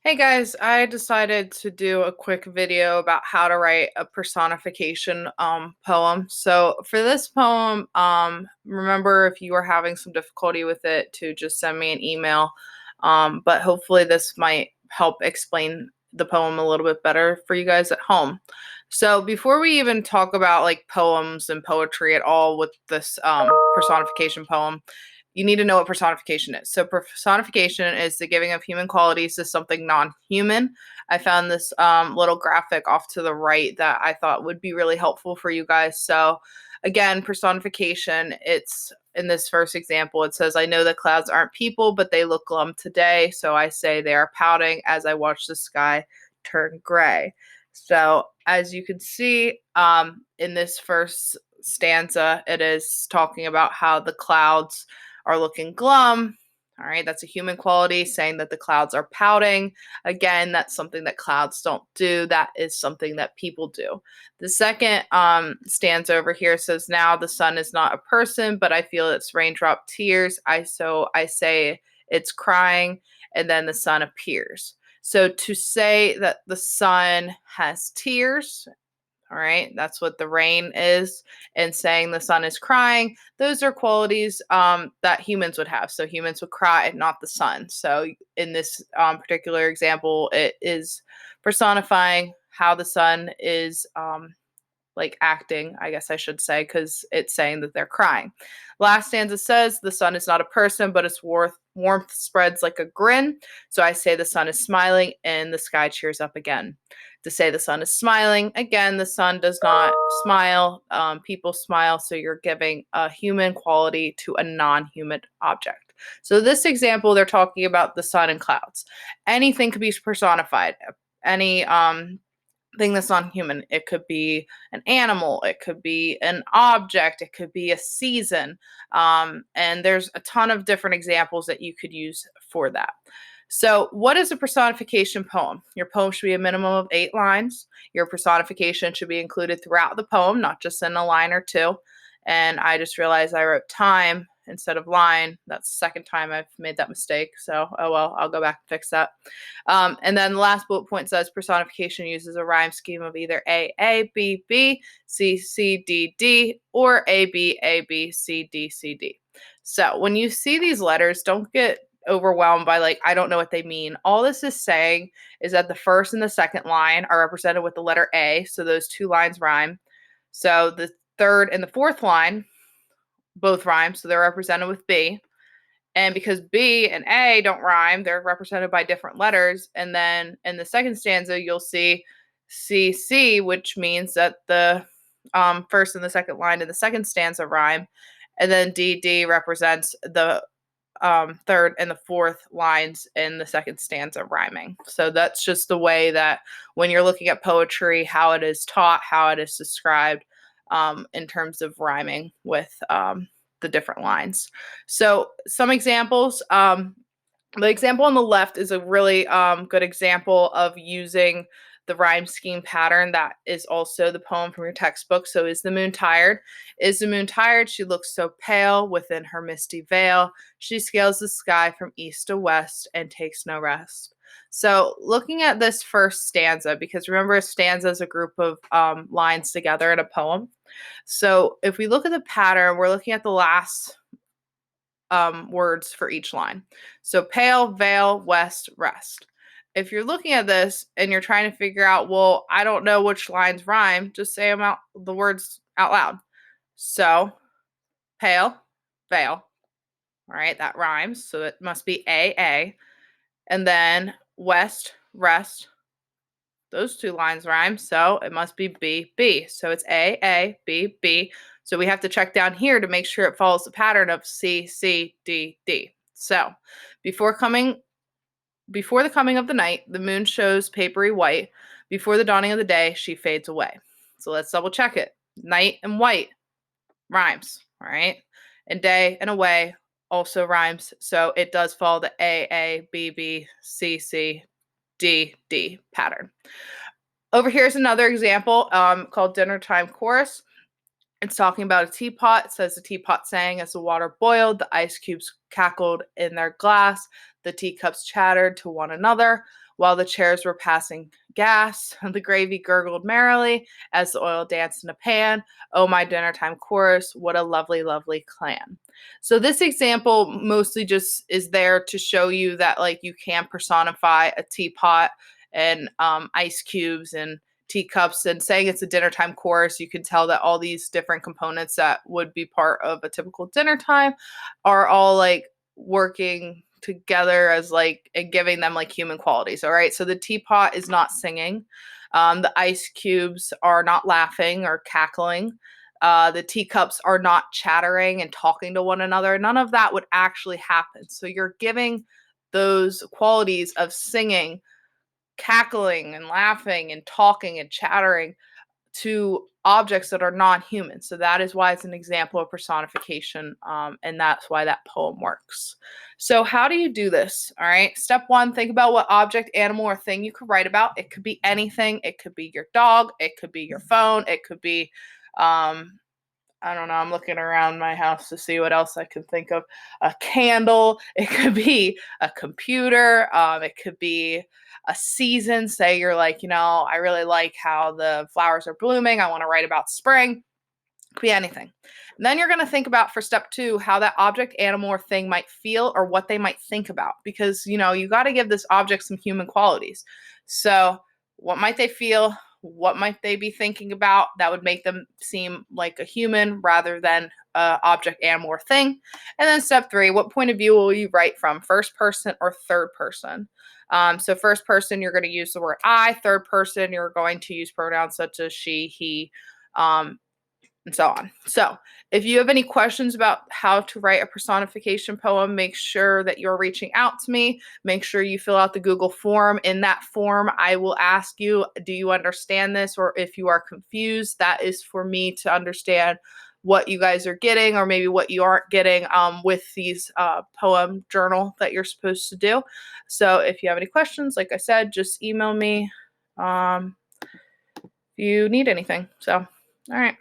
Hey guys, I decided to do a quick video about how to write a personification poem. So for this poem, remember if you are having some difficulty with it to just send me an email. But hopefully this might help explain the poem a little bit better for you guys at home. So before we even talk about like poems and poetry at all with this personification poem, you need to know what personification is. So personification is the giving of human qualities to something non-human. I found this little graphic off to the right that I thought would be really helpful for you guys. So again, personification, it's in this first example, it says, I know the clouds aren't people, but they look glum today. So I say they are pouting as I watch the sky turn gray. So as you can see, in this first stanza, it is talking about how the clouds are looking glum. All right, that's a human quality, saying that the clouds are pouting. Again, that's something that clouds don't do. That is something that people do. The second stanza over here says, now the sun is not a person, but I feel its raindrop tears. I say it's crying, and then the sun appears. So to say that the sun has tears, all right, that's what the rain is, and saying the sun is crying, those are qualities that humans would have. So humans would cry, not the sun. So in this particular example, it is personifying how the sun is like acting, I guess I should say, because it's saying that they're crying. Last stanza says, the sun is not a person, but its warmth spreads like a grin. So I say the sun is smiling and the sky cheers up again. To say the sun is smiling, again, the sun does not smile. People smile, so you're giving a human quality to a non-human object. So this example, they're talking about the sun and clouds. Anything could be personified. Any thing that's non-human. It could be an animal, it could be an object, it could be a season. And there's a ton of different examples that you could use for that. So, what is a personification poem? Your poem should be a minimum of 8 lines. Your personification should be included throughout the poem, not just in a line or two. And I just realized I wrote time instead of line. That's the second time I've made that mistake. So, oh well, I'll go back and fix that. And then the last bullet point says personification uses a rhyme scheme of either A, B, B, C, C, D, D, or A, B, C, D, C, D. So when you see these letters, don't get overwhelmed by like, I don't know what they mean. All this is saying is that the first and the second line are represented with the letter A. So those two lines rhyme. So the third and the fourth line both rhyme. So they're represented with B. And because B and A don't rhyme, they're represented by different letters. And then in the second stanza, you'll see CC, which means that the first and the second line in the second stanza rhyme. And then DD represents the third and the fourth lines in the second stanza rhyming. So that's just the way that when you're looking at poetry, how it is taught, how it is described in terms of rhyming with the different lines. So some examples. The example on the left is a really good example of using the rhyme scheme pattern that is also the poem from your textbook. So, is the moon tired? Is the moon tired? She looks so pale within her misty veil. She scales the sky from east to west and takes no rest. So, looking at this first stanza, because remember, a stanza is a group of lines together in a poem. So, if we look at the pattern, we're looking at the last words for each line. So pale, veil, west, rest. If you're looking at this and you're trying to figure out, well, I don't know which lines rhyme, just say them out, the words out loud. So pale, veil. All right, that rhymes. So it must be A. And then west, rest. Those two lines rhyme. So it must be B. So it's A, B. So we have to check down here to make sure it follows the pattern of C, C, D, D. So before the coming of the night, the moon shows papery white. Before the dawning of the day, she fades away. So let's double check it. Night and white rhymes, all right? And day and away also rhymes. So it does follow the A, B, C, C, D, D pattern. Over here is another example called Dinner Time Chorus. It's talking about a teapot. It says the teapot sang as the water boiled, the ice cubes cackled in their glass, the teacups chattered to one another, while the chairs were passing gas. The gravy gurgled merrily as the oil danced in a pan. Oh, my dinner time chorus, what a lovely, lovely clan. So this example mostly just is there to show you that like you can personify a teapot and ice cubes and teacups, and saying it's a dinner time course, you can tell that all these different components that would be part of a typical dinner time are all like working together as like and giving them like human qualities. All right. So the teapot is not singing. The ice cubes are not laughing or cackling. The teacups are not chattering and talking to one another. None of that would actually happen. So you're giving those qualities of singing, cackling and laughing and talking and chattering to objects that are non-human. So that is why it's an example of personification, and that's why that poem works. So how do you do this? All right. Step one, think about what object, animal, or thing you could write about. It could be anything. It could be your dog. It could be your phone. It could be I don't know. I'm looking around my house to see what else I can think of. A candle. It could be a computer. It could be a season. Say you're like, I really like how the flowers are blooming. I want to write about spring. It could be anything. And then you're going to think about for step two how that object, animal, or thing might feel or what they might think about. Because, you got to give this object some human qualities. So, what might they feel? What might they be thinking about that would make them seem like a human rather than a object, animal, or thing? And then step three, what point of view will you write from? First person or third person? So first person, you're going to use the word I. Third person, you're going to use pronouns such as she, he, and so on. So if you have any questions about how to write a personification poem, make sure that you're reaching out to me. Make sure you fill out the Google form. In that form, I will ask you, do you understand this? Or if you are confused, that is for me to understand what you guys are getting or maybe what you aren't getting with these poem journal that you're supposed to do. So if you have any questions, like I said, just email me if you need anything. So, all right.